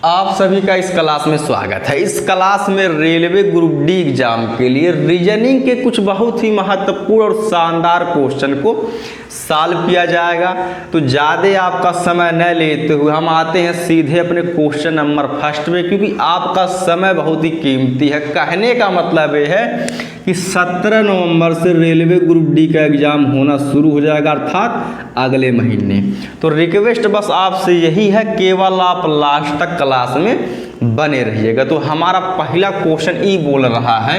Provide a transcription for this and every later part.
आप सभी का इस क्लास में स्वागत है। इस क्लास में रेलवे ग्रुप डी एग्जाम के लिए रीजनिंग के कुछ बहुत ही महत्वपूर्ण और शानदार क्वेश्चन को सॉल्व किया जाएगा। तो ज़्यादा आपका समय न लेते हुए हम आते हैं सीधे अपने क्वेश्चन नंबर फर्स्ट में, क्योंकि आपका समय बहुत ही कीमती है। कहने का मतलब ये है कि 17 नवंबर से रेलवे ग्रुप डी का एग्ज़ाम होना शुरू हो जाएगा, अर्थात अगले महीने। तो रिक्वेस्ट बस आपसे यही है, केवल आप लास्ट तक क्लास में बने रहिएगा। तो हमारा पहला क्वेश्चन ये बोल रहा है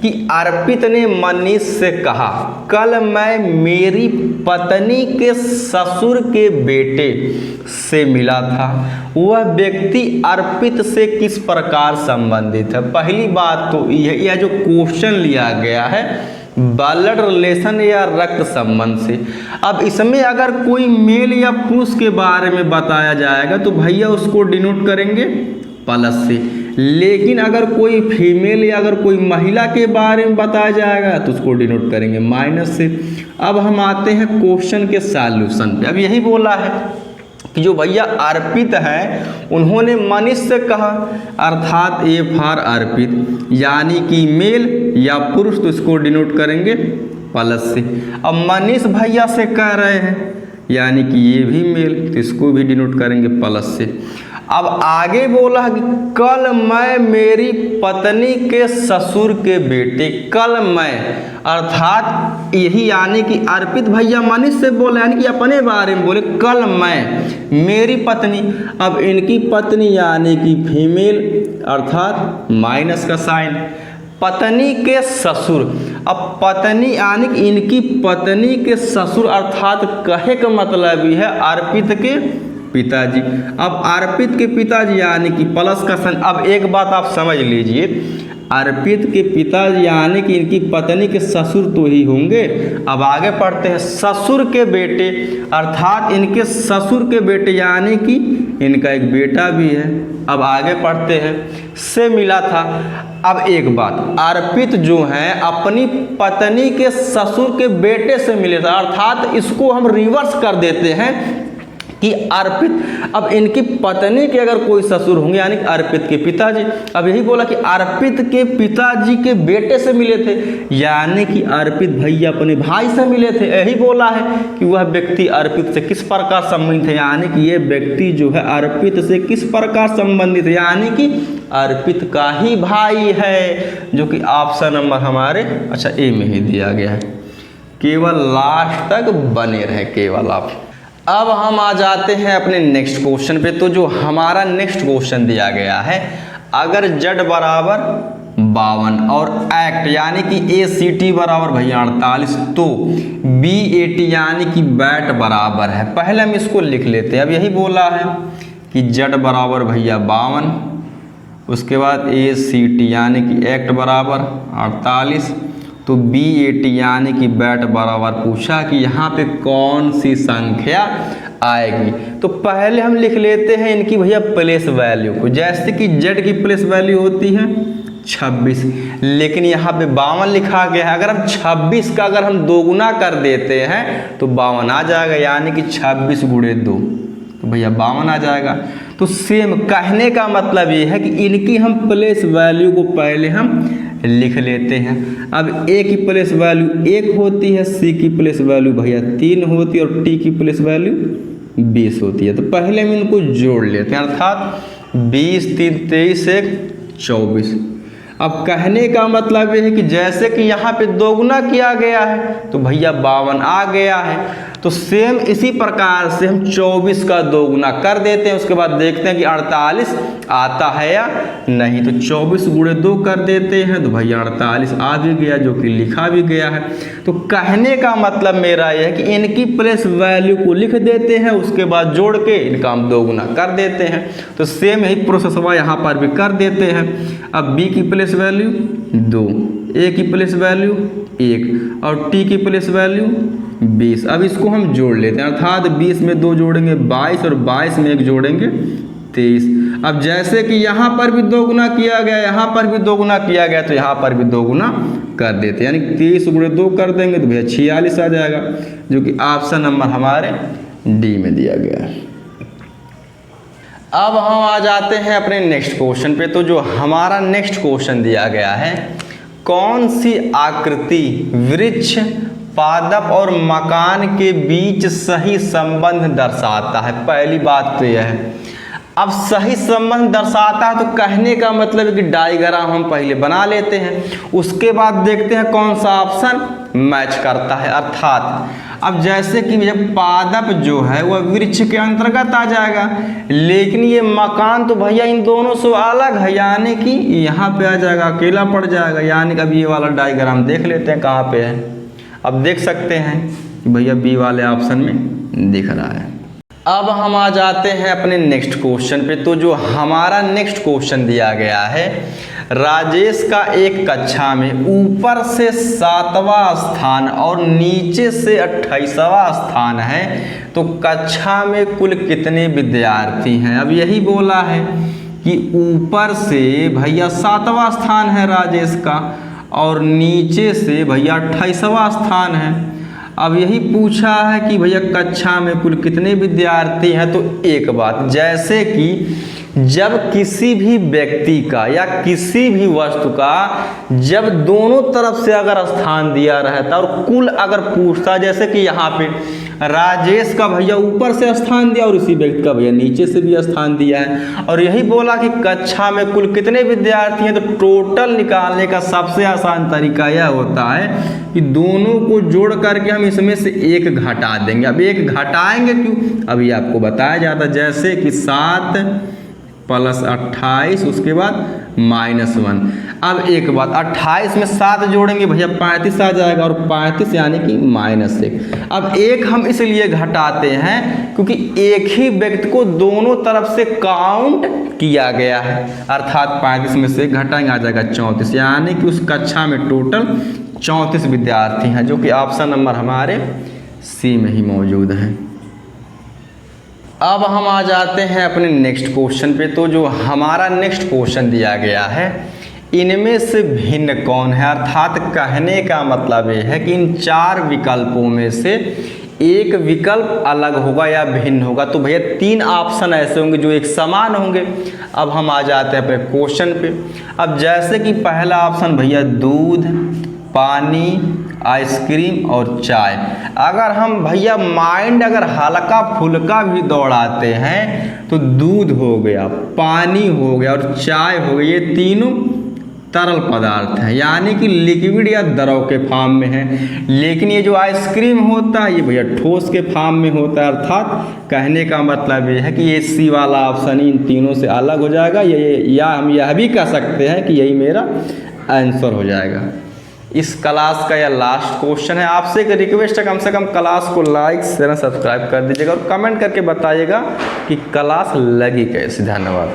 कि अर्पित ने मनीष से कहा, कल मैं मेरी पत्नी के ससुर के बेटे से मिला था, वह व्यक्ति अर्पित से किस प्रकार संबंधित है। पहली बात तो यह जो क्वेश्चन लिया गया है ब्लड रिलेशन या रक्त संबंध से। अब इसमें अगर कोई मेल या पुरुष के बारे में बताया जाएगा तो भैया उसको डिनोट करेंगे प्लस से, लेकिन अगर कोई फीमेल या अगर कोई महिला के बारे में बताया जाएगा तो उसको डिनोट करेंगे माइनस से। अब हम आते हैं क्वेश्चन के सॉल्यूशन पे। अब यही बोला है कि जो भैया अर्पित हैं उन्होंने मनीष से कहा, अर्थात ए फॉर अर्पित, यानी कि मेल या पुरुष, तो इसको डिनोट करेंगे प्लस से। अब मनीष भैया से कह रहे हैं यानी कि ये भी मेल, तो इसको भी डिनोट करेंगे प्लस से। अब आगे बोला कि कल मैं मेरी पत्नी के ससुर के बेटे, कल मैं, अर्थात यही यानी कि अर्पित भैया मनीष से बोले यानी कि अपने बारे में बोले, कल मैं मेरी पत्नी। अब इनकी पत्नी यानी कि फीमेल, अर्थात माइनस का साइन, पत्नी के ससुर। अब पत्नी यानी कि इनकी पत्नी के ससुर, अर्थात कहे का मतलब ही है अर्पित के पिताजी। अब अर्पित के पिताजी यानी कि प्लस का साइन। अब एक बात आप समझ लीजिए, अर्पित के पिताजी यानी कि इनकी पत्नी के ससुर तो ही होंगे। अब आगे पढ़ते हैं, ससुर के बेटे, अर्थात इनके ससुर के बेटे यानी कि इनका एक बेटा भी है। अब आगे पढ़ते हैं, से मिला था। अब एक बात, अर्पित जो हैं अपनी पत्नी के ससुर के बेटे से मिले था, अर्थात इसको हम रिवर्स कर देते हैं कि अर्पित, अब इनकी पत्नी के अगर कोई ससुर होंगे यानी कि अर्पित के पिताजी। अब यही बोला कि अर्पित के पिताजी के बेटे से मिले थे, यानी कि अर्पित भैया अपने भाई से मिले थे। यही बोला है कि वह व्यक्ति अर्पित से किस प्रकार संबंधित है, यानी कि ये व्यक्ति जो है अर्पित से किस प्रकार संबंधित है, यानी कि अर्पित का ही भाई है, जो कि ऑप्शन नंबर हमारे ए में ही दिया गया है। केवल लास्ट तक बने रहे केवल आप। अब हम आ जाते हैं अपने नेक्स्ट क्वेश्चन पे। तो जो हमारा नेक्स्ट क्वेश्चन दिया गया है, अगर Z बराबर 52 और एक्ट यानी कि ACT बराबर भैया 48, तो BAT यानी कि बैट बराबर है। पहले हम इसको लिख लेते हैं। अब यही बोला है कि Z बराबर भैया 52, उसके बाद ACT यानी कि एक्ट बराबर 48, तो BAT यानी कि बैट बराबर पूछा कि यहाँ पे कौन सी संख्या आएगी। तो पहले हम लिख लेते हैं इनकी भैया प्लेस वैल्यू को, जैसे कि Z की प्लेस वैल्यू होती है 26, लेकिन यहाँ पे 52 लिखा गया है। अगर हम 26 का अगर हम दोगुना कर देते हैं तो 52 आ जाएगा, यानी कि 26 गुणे 2, तो भैया 52 आ जाएगा। तो सेम कहने का मतलब ये है कि इनकी हम प्लेस वैल्यू को पहले हम लिख लेते हैं। अब A की प्लेस वैल्यू 1 होती है, C की प्लेस वैल्यू भैया 3 होती है और T की प्लेस वैल्यू 20 होती है। तो पहले हम इनको जोड़ लेते हैं, अर्थात 20 3 23 1 24। अब कहने का मतलब ये है कि जैसे कि यहाँ पे दोगुना किया गया है तो भैया 52 आ गया है। तो सेम इसी प्रकार से हम 24 का दोगुना कर देते हैं, उसके बाद देखते हैं कि 48 आता है या नहीं। तो 24 गुणे 2 कर देते हैं तो भैया 48 आ भी गया, जो कि लिखा भी गया है। तो कहने का मतलब मेरा यह है कि इनकी प्लेस वैल्यू को लिख देते हैं, उसके बाद जोड़ के इनका हम दोगुना कर देते हैं। तो सेम यही प्रोसेस हुआ, यहाँ पर भी कर देते हैं। अब B की प्लेस वैल्यू 2, A की प्लेस वैल्यू 1 और T की प्लेस वैल्यू 20। अब इसको हम जोड़ लेते हैं, अर्थात 20 में 2 जोड़ेंगे 22 और 22 में 1 जोड़ेंगे 23। अब जैसे कि यहाँ पर भी दोगुना किया गया, यहाँ पर भी दोगुना किया गया, तो यहाँ पर भी दोगुना कर देते हैं, यानी 23 गुणे 2 कर देंगे तो भैया 46 आ जाएगा, जो कि ऑप्शन नंबर हमारे D में दिया गया है। अब हम आ जाते हैं अपने नेक्स्ट क्वेश्चन पे। तो जो हमारा नेक्स्ट क्वेश्चन दिया गया है, कौन सी आकृति वृक्ष, पादप और मकान के बीच सही संबंध दर्शाता है? पहली बात तो यह है। अब सही संबंध दर्शाता है तो कहने का मतलब है कि डायग्राम हम पहले बना लेते हैं, उसके बाद देखते हैं कौन सा ऑप्शन मैच करता है। अर्थात अब जैसे कि जब पादप जो है वह वृक्ष के अंतर्गत आ जाएगा, लेकिन ये मकान तो भैया इन दोनों से अलग है, यानी कि यहाँ पे आ जाएगा, अकेला पड़ जाएगा। यानी कि अब ये वाला डायग्राम देख लेते हैं कहाँ पे है। अब देख सकते हैं कि भैया बी वाले ऑप्शन में दिख रहा है। अब हम आ जाते हैं अपने नेक्स्ट क्वेश्चन पे। तो जो हमारा नेक्स्ट क्वेश्चन दिया गया है, राजेश का एक कक्षा में ऊपर से 7वां स्थान और नीचे से 28वां स्थान है, तो कक्षा में कुल कितने विद्यार्थी हैं? अब यही बोला है कि ऊपर से भैया 7वां स्थान है राजेश का और नीचे से भैया 28वां स्थान है। अब यही पूछा है कि भैया कक्षा में कुल कितने विद्यार्थी हैं। तो एक बात, जैसे कि जब किसी भी व्यक्ति का या किसी भी वस्तु का जब दोनों तरफ से अगर स्थान दिया रहता और कुल अगर पूछता, जैसे कि यहाँ पे राजेश का भैया ऊपर से स्थान दिया और इसी व्यक्ति का भैया नीचे से भी स्थान दिया है, और यही बोला कि कक्षा में कुल कितने विद्यार्थी हैं, तो टोटल निकालने का सबसे आसान तरीका यह होता है कि दोनों को जोड़ करके हम इसमें से एक घटा देंगे। अब एक घटाएंगे क्यों, अभी आपको बताया जाता। जैसे कि 7 + 28 उसके बाद -1। अब एक बात, 28 में 7 जोड़ेंगे भैया 35 आ जाएगा, और 35 यानी कि -1। अब एक हम इसलिए घटाते हैं क्योंकि एक ही व्यक्ति को दोनों तरफ से काउंट किया गया है, अर्थात 35 में से घटाएंगे आ जाएगा 34, यानी कि उस कक्षा में टोटल 34 विद्यार्थी हैं, जो कि ऑप्शन नंबर हमारे सी में ही मौजूद है। अब हम आ जाते हैं अपने नेक्स्ट क्वेश्चन पे। तो जो हमारा नेक्स्ट क्वेश्चन दिया गया है, इनमें से भिन्न कौन है? अर्थात कहने का मतलब ये है कि इन 4 विकल्पों में से एक विकल्प अलग होगा या भिन्न होगा। तो भैया 3 ऑप्शन ऐसे होंगे जो एक समान होंगे। अब हम आ जाते हैं अपने क्वेश्चन पे। अब जैसे कि पहला ऑप्शन भैया दूध, पानी, आइसक्रीम और चाय। अगर हम भैया माइंड अगर हल्का फुल्का भी दौड़ाते हैं तो दूध हो गया, पानी हो गया और चाय हो गई, ये तीनों तरल पदार्थ हैं, यानी कि लिक्विड या द्रव के फॉर्म में है। लेकिन ये जो आइसक्रीम होता है ये भैया ठोस के फॉर्म में होता है। अर्थात कहने का मतलब ये है कि ये सी वाला ऑप्शन इन तीनों से अलग हो जाएगा। ये या हम यह भी कह सकते हैं कि यही मेरा आंसर हो जाएगा। इस क्लास का यह लास्ट क्वेश्चन है। आपसे एक रिक्वेस्ट है, कम से कम क्लास को लाइक शेयर सब्सक्राइब कर दीजिएगा और कमेंट करके बताइएगा कि क्लास लगी कैसी। धन्यवाद।